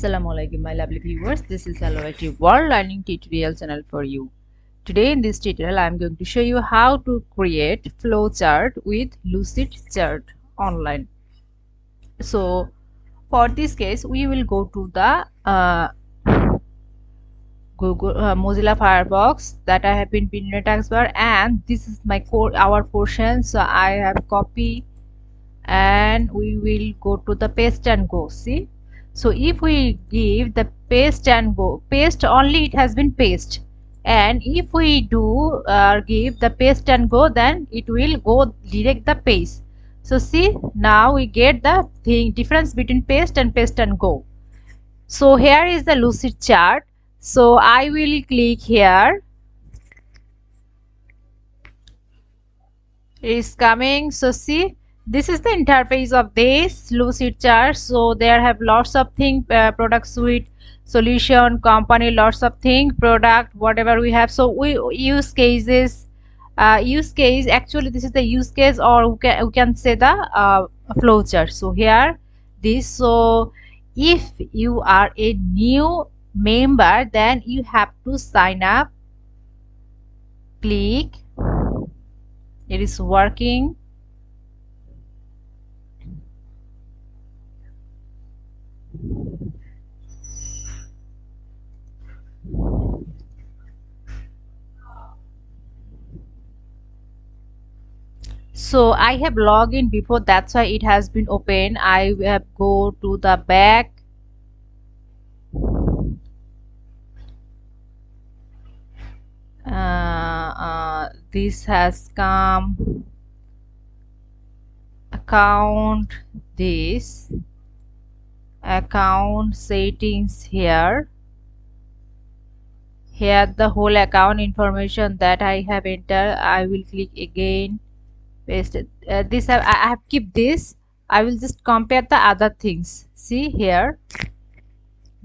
Assalamualaikum my lovely viewers, this is Hello World Learning Tutorial channel for you. Today in this tutorial I am going to show you how to create flowchart with Lucid Chart online. So for this case we will go to the Google Mozilla Firefox that I have been pinned in the taskbar, and this is my our portion. So I have copy and we will go to the paste and go. See, so if we give the paste and go, paste only, it has been paste, and if we do give the paste and go, then it will go direct the paste. So see, now we get the thing difference between paste and go. So here is the Lucid chart. So I will click here. It is coming. So see, this is the interface of this Lucid chart. So there have lots of things, product suite, solution, company, lots of things, product, whatever we have. So we use cases, use case, actually this is the use case, or we can say the flow chart. So here this, so if you are a new member, then you have to sign up. Click, it is working. So I have logged in before, that's why it has been open. I have go to the back. This has come account, this account settings here the whole account information that I have entered. I will click again, paste it. This I have keep this. I will just compare the other things. See here,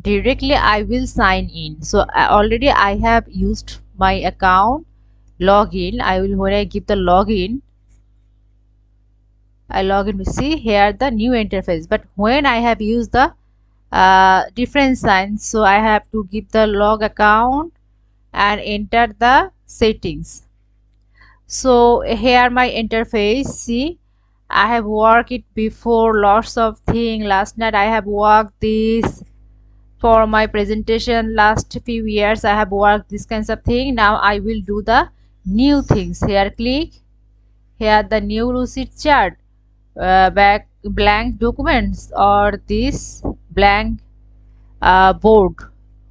directly I will sign in. So already I have used my account login. I will, when I give the login, I log in to see here the new interface. But when I have used the different signs, so I have to give the log account and enter the settings. So here my interface, see, I have worked it before, lots of things. Last night I have worked this for my presentation. Last few years I have worked this kinds of thing. Now I will do the new things. Here click, here the new Lucid chart, back blank documents, or this blank board.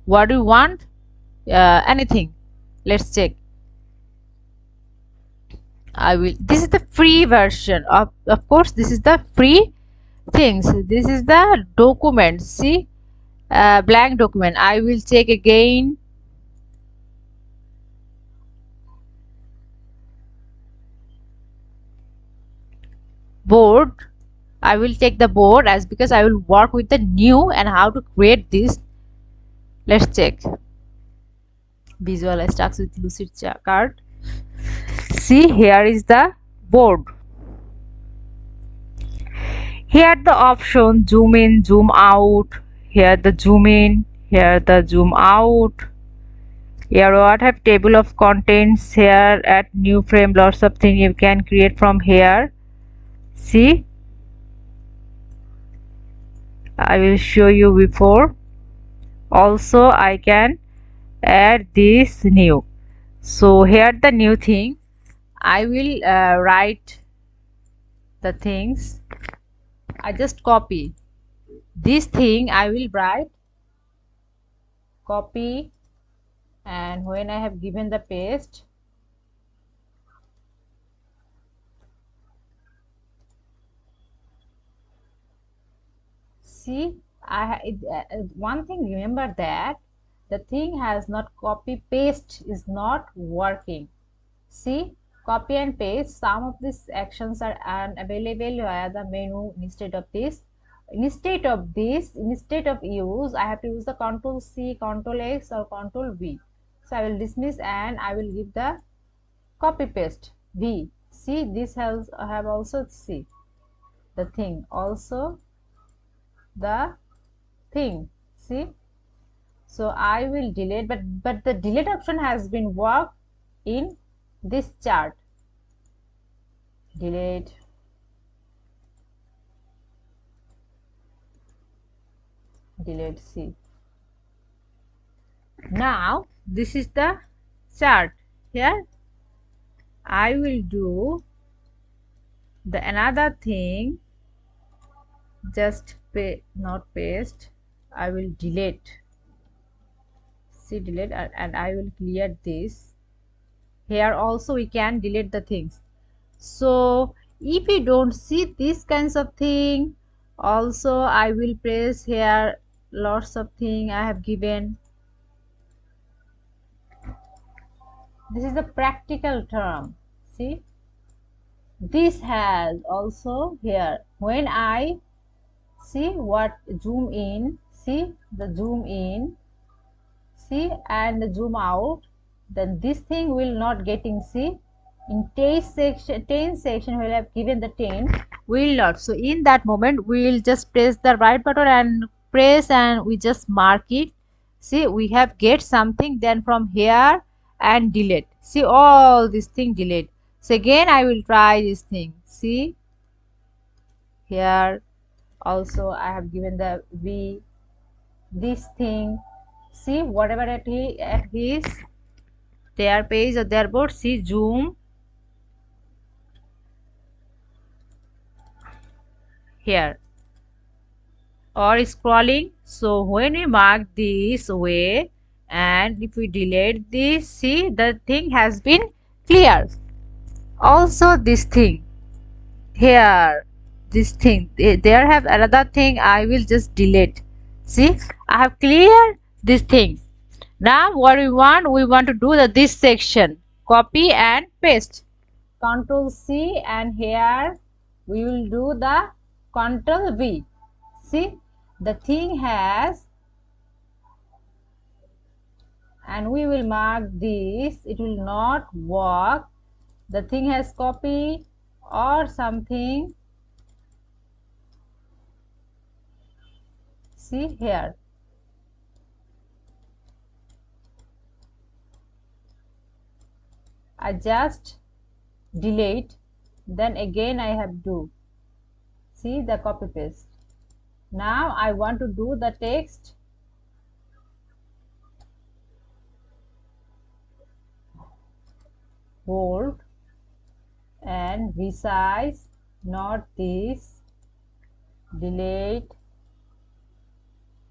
What do you want? Anything. Let's check. I will, this is the free version of course this is the free things. This is the document, see, blank document. I will check again. Board, I will take the board as because I will work with the new and how to create this. Let's check. Visualize tasks with Lucid Chart. See, here is the board. Here the option zoom in, zoom out. Here the zoom in, here the zoom out. Here what have table of contents. Here at new frame, lots of things you can create from here. See, I will show you before. Also I can add this new. So here the new thing, I will write the things. I just copy this thing, I will write, copy, and when I have given the paste, see, one thing remember, that the thing has not copy paste is not working. See, copy and paste, some of these actions are unavailable via the menu. Instead of use, I have to use the Ctrl C, Ctrl X, or Ctrl V. So I will dismiss and I will give the copy paste V. See, this has have also, see the thing, also the thing, See, so I will delete, but the delete option has been worked in this chart. Delete. Delete. See, now this is the chart. Here I will do the another thing, just not paste, I will delete. See, delete, and I will clear this. Here also we can delete the things. So if you don't see these kinds of thing, also I will press here lots of thing I have given. This is the practical term. See, this has also here, when I see what zoom in, see the zoom in, see, and the zoom out, then this thing will not getting, see, in 10 section will have given the 10 will not. So in that moment we will just press the right button and press, and we just mark it. See, we have get something, then from here and delete. See, all this thing delete. So again I will try this thing. See, here also I have given the V, this thing. See, whatever at his their page or their board, see, zoom here or scrolling. So when we mark this way and if we delete this, see, the thing has been clear. Also this thing here, this thing, there have another thing, I will just delete. See, I have cleared this thing. Now what we want to do this section, copy and paste. Control C, and here we will do the Control V. See, the thing has, and we will mark this, it will not work, the thing has copy or something. See here, I just delete, then again I have do, see, the copy paste. Now I want to do the text, bold and resize, not this, delete.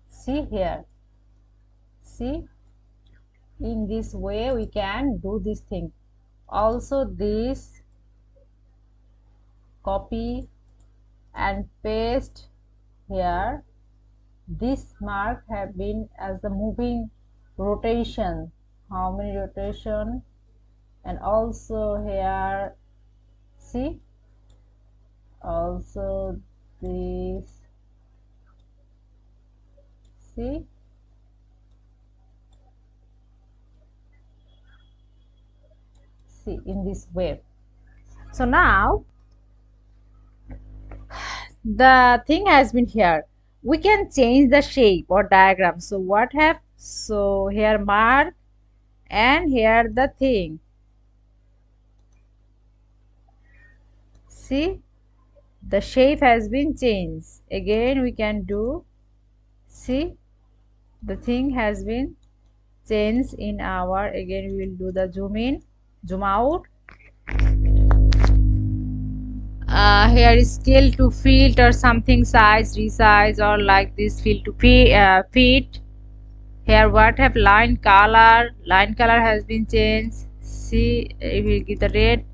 See here, see, in this way we can do this thing. Also this, copy and paste here. This mark have been as the moving rotation, how many rotation, and also here, see, also this, see, see, in this way. So now the thing has been here, we can change the shape or diagram. So what have, so here mark, and here the thing, see, the shape has been changed. Again we can do, see, the thing has been changed in our, again we will do the zoom in, zoom out. Here is scale to fit or something, size, resize, or like this, fill to fit. Here what have line color has been changed. See, if we give the red,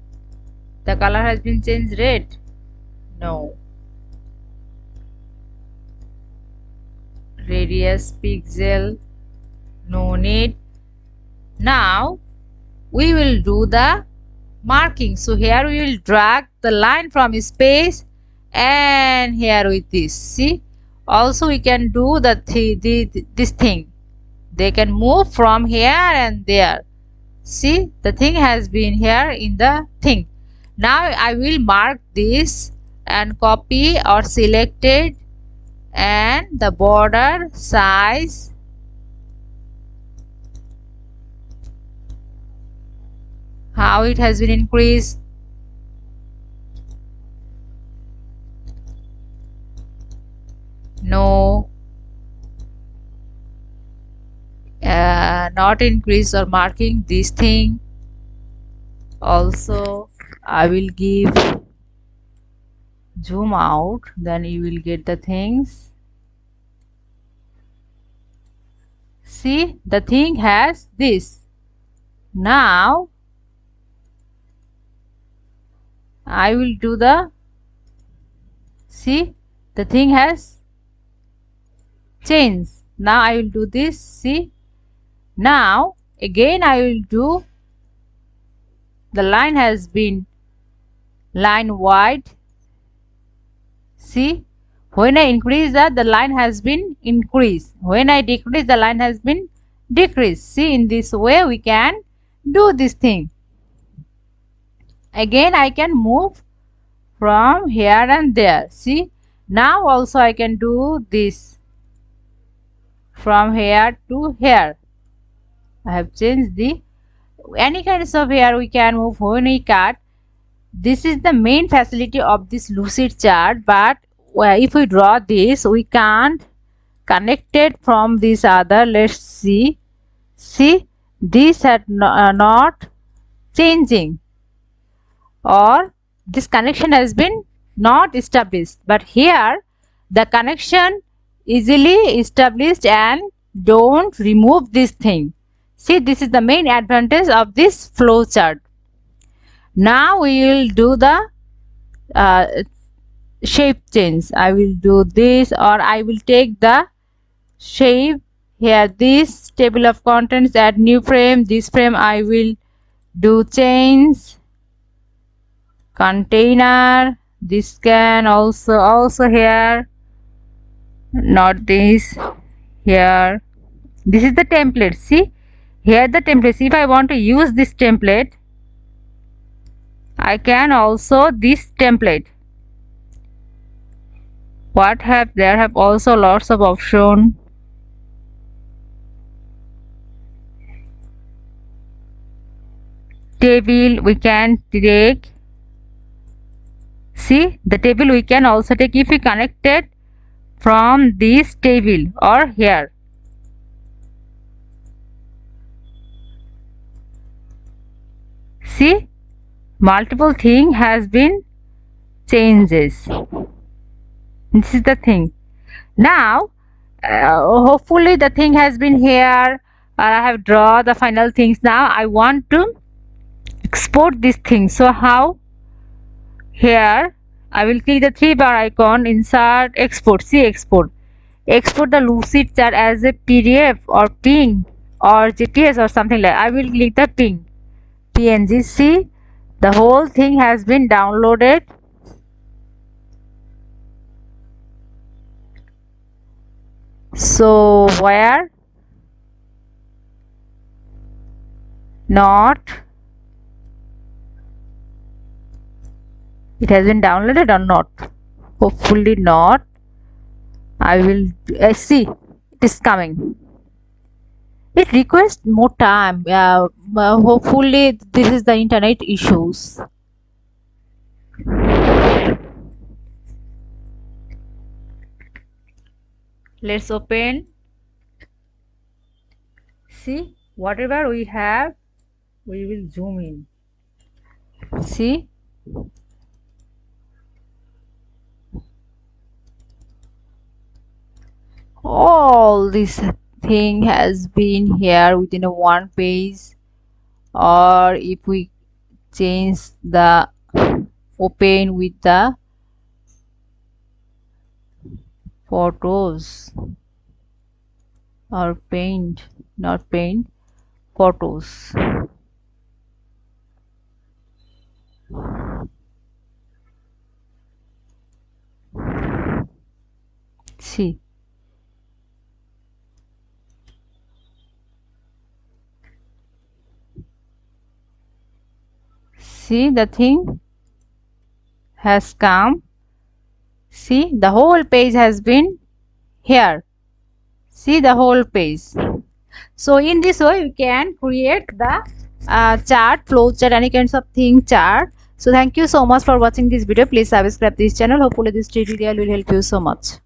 the color has been changed red. No, radius pixel, no need. Now we will do the marking. So here we will drag the line from space, and here with this, see, also we can do this thing, they can move from here and there. See, the thing has been here in the thing. Now I will mark this and copy or select it and the border size how it has been increased. No, not increase or marking this thing. Also I will give zoom out, then you will get the things. See, the thing has this. Now I will do the, see, the thing has changed. Now I will do this. See, now again I will do, the line has been line wide. See, when I increase that, the line has been increased. When I decrease, the line has been decreased. See, in this way we can do this thing. Again I can move from here and there. See, now also I can do this from here to here. I have changed the, any kinds of hair we can move when we cut. This is the main facility of this lucid chart, but if we draw this we can't connect it from this other. Let's see. See, these are not changing, or this connection has been not established, but here the connection easily established and don't remove this thing. See, this is the main advantage of this flow chart. Now we will do the uh, shape change. I will do this, or I will take the shape here, this table of contents, add new frame. This frame I will do change container. This can also here, not this, here. This is the template. See, here the template. If I want to use this template, I can also this template. What have, there have also lots of option. Table we can take. See, the table we can also take if we connect it from this table or here. See, multiple thing has been changes. This is the thing. Now hopefully the thing has been here. I have drawn the final things. Now I want to export this thing. So how? Here I will click the 3-bar icon, insert, export. See, export the lucid chart as a PDF or PNG or GTS or something like. I will click the PNG. See, the whole thing has been downloaded. So where? Not, it has been downloaded or not? Hopefully not. I will see, it is coming. It requires more time. Hopefully this is the internet issues. Let's open. See, whatever we have, we will zoom in. See, all this thing has been here within a one page. Or if we change the open with the photos or paint, not paint, photos. See, see, the thing has come. See, the whole page has been here. See the whole page. So in this way we can create the chart, flow chart, any kinds of thing chart. So thank you so much for watching this video. Please subscribe this channel. Hopefully this tutorial will help you so much.